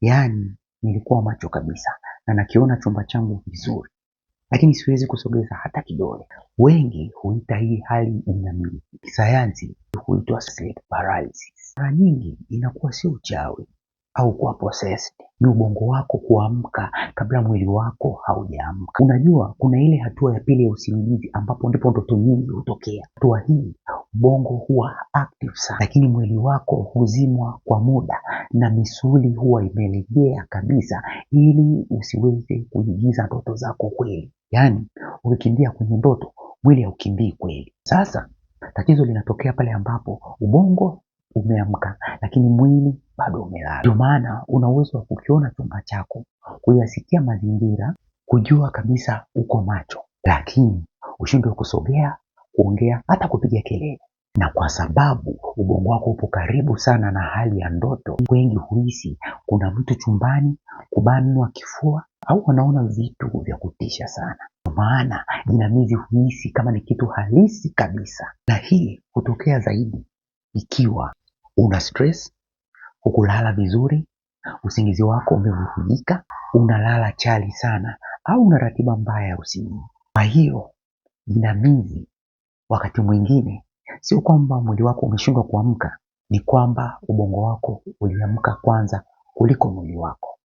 Yaani nilikuwa macho kabisa na nakiona chumba changu vizuri, lakini siwezi kusogeza hata kidole. Wengi huita hii hali inamili, kisayansi huitwa sleep paralysis. Mara nyingi inakuwa sio uchawi au kuwa possessed, ni ubongo wako kuamka kabla mwili wako haujaamka. Unajua kuna ile hatua ya pili ya usingizi ambapo ndipo ndoto nyingi hutokea. Hatua hii ubongo huwa active sana, lakini mwili wako huzimwa kwa muda na misuli huwa imelegea kabisa ili usiweze kuigiza ndoto zako kweli. Yaani ukikimbia kwenye ndoto, mwili haukimbii kweli. Sasa tatizo linatokea pale ambapo ubongo umeamka lakini mwili bado umelala. Ndio maana una uwezo wa kukiona chumba chako, kuyasikia mazingira, kujua kabisa uko macho, lakini ushindwe kusogea, kuongea, hata kupiga kelele. Na kwa sababu ubongo wako upo karibu sana na hali ya ndoto, wengi huhisi kuna mtu chumbani, kubanwa kifua, au wanaona vitu vya kutisha sana. Kwa maana jinamizi huhisi kama ni kitu halisi kabisa. Na hii hutokea zaidi ikiwa una stress, hukulala vizuri, usingizi wako umevurugika, unalala chali sana, au una ratiba mbaya ya usingizi. Kwa hiyo jinamizi wakati mwingine sio kwamba mwili wako umeshindwa kuamka, ni kwamba ubongo wako uliamka kwanza kuliko mwili wako.